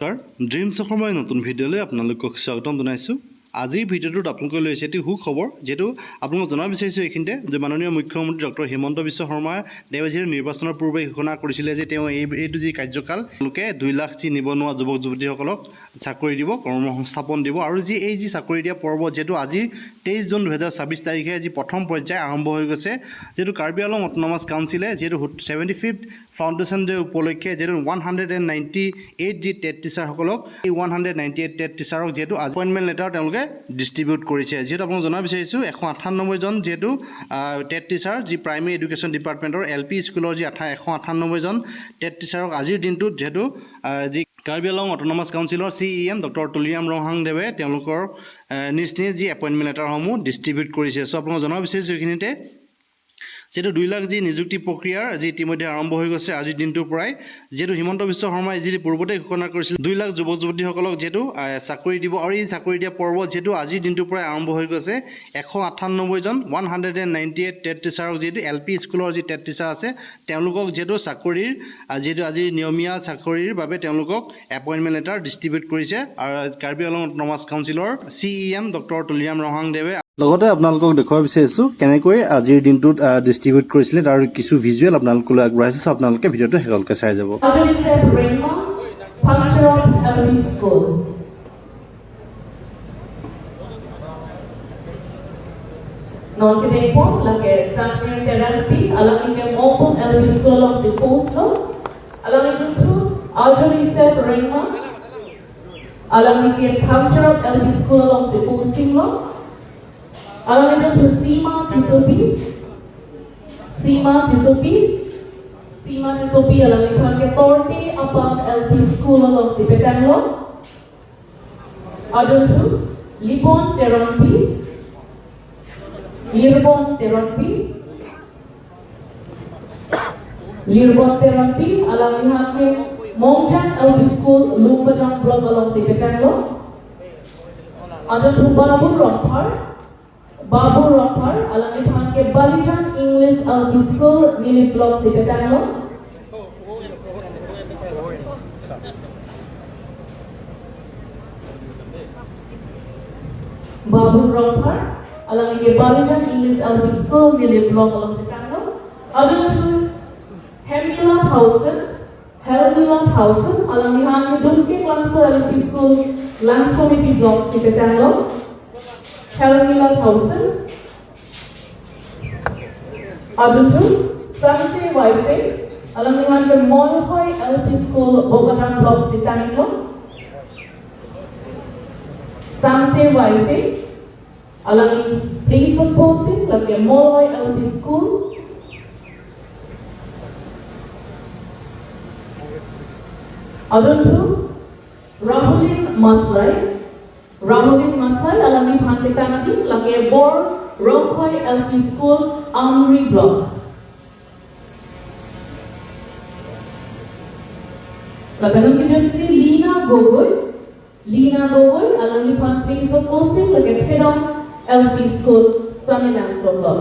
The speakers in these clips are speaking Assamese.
ড্ৰিমছ অসমৰ নতুন ভিডিঅ'লৈ আপোনালোকক স্বাগতম জনাইছোঁ। আজিৰ ভিডিঅ'টোত আপোনালোকে লৈছে এটি সুখবৰ, যিহেতু আপোনালোকক জনাব বিচাৰিছোঁ এইখিনিতে যে মাননীয় মুখ্যমন্ত্ৰী ডক্টৰ হিমন্ত বিশ্ব শৰ্মা তেওঁ যিহেতু নিৰ্বাচনৰ পূৰ্বে ঘোষণা কৰিছিলে যে তেওঁ এইটো যি কাৰ্যকাল তেওঁলোকে 2 লাখ যি নিবনুৱা যুৱক যুৱতীসকলক চাকৰি দিব, কৰ্মসংস্থাপন দিব আৰু এই যি চাকৰি দিয়া পৰ্ব যিহেতু আজি 23 জুন 2026 তাৰিখে যি প্ৰথম পৰ্যায় আৰম্ভ হৈ গৈছে, যিহেতু কাৰ্বি আংলং অট'নমাছ কাউন্সিলে যিহেতু 75th ফাউণ্ডেশ্যন ডে উপলক্ষে যিহেতু 198 যি টেট টিচাৰসকলক এই 198 টেট টিচাৰক যিহেতু এপইণ্টমেণ্ট লেটাৰ তেওঁলোকে ডিষ্ট্ৰিবিউট কৰিছে। যিহেতু আপোনাক জনাব বিচাৰিছোঁ 198 জন যিহেতু টেট টিচাৰ যি প্ৰাইমেৰী এডুকেশ্যন ডিপাৰ্টমেণ্টৰ LP স্কুলৰ যি 198 জন টেট টিচাৰক আজিৰ দিনটোত যিহেতু যি কাৰ্বি আংলং অট'নমাছ কাউন্সিলৰ CEM ডক্টৰ তুলিৰাম ৰহাংদেৱে তেওঁলোকৰ নিজ যি এপইণ্টমেণ্ট লেটাৰসমূহ ডিষ্ট্ৰিবিউট কৰিছে। চ' আপোনাক জনাব বিচাৰিছোঁ এইখিনিতে যিহেতু 2 লাখ যি নিযুক্তি প্ৰক্ৰিয়াৰ যি ইতিমধ্যে আৰম্ভ হৈ গৈছে আজিৰ দিনটোৰ পৰাই, যিহেতু হিমন্ত বিশ্ব শৰ্মাই যি পূৰ্বতে ঘোষণা কৰিছিল 2 লাখ যুৱক যুৱতীসকলক যিহেতু চাকৰি দিব আৰু এই চাকৰি দিয়া পৰ্ব যিহেতু আজিৰ দিনটোৰ পৰাই আৰম্ভ হৈ গৈছে 198 জন 198 টেট টিচাৰক যিহেতু LP স্কুলৰ যি টেট টিচাৰ আছে তেওঁলোকক যিহেতু চাকৰিৰ যিহেতু আজি নিয়মীয়া চাকৰিৰ বাবে তেওঁলোকক এপইণ্টমেণ্ট লেটাৰ ডিষ্ট্ৰিবিউট কৰিছে আৰু কাৰ্বি আংলং অট'নমাছ কাউন্সিলৰ CEM ডক্টৰ তুলিৰাম ৰহাংদেৱে লগতে আপোনালোকক দেখুৱাব বিচাৰিছোঁ কেনেকৈ আজিৰ দিনটোত ডিষ্ট্ৰিবিউট কৰিছিলে তাৰ কিছু ভিজুৱেল আপোনালোকলৈ আগবঢ়াইছোঁ। আপোনালোকে ভিডিঅ'টো শেষলৈকে চাই যাব। Along to Seema Tisopi, along ke Torte upon LP School along si Petanglo. Along to Libon Teronpi, along ke Mongchan LP School Lumpajang Block along si Petanglo. Along to Babu Rothar, along ke Balijan English LP School, Nili Block, Sipetanglo. Babu Rothar, along ke Balijan English LP School, Nili Block, Sipetanglo. Along to Helmila Thausen, along ke Dunke Lancer LP School, Lansomity Block, Sipetanglo. Helmila Thausen, Adutu, Sante Wife, along the Molhoy LP School, Bogatan Block, Sitango. Sante Wife, along place of posting, like the Molhoy LP School. Adutu, Rahulin Maslai, alami Bhante Kanadi, lake Bor, Rokhoi LP School, Amri Block. Lakanong agency Lina Gogoi, alami Bhante place of posting, lake Thedon LP School, Saminastro Block.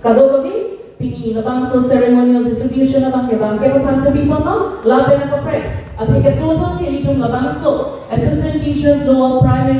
Kadogodi, Pini Labangso ceremonial distribution of Bangke Pasabi Pama, Labena Papre. I take a total Elitum Labangso, assistant teachers, lower primary.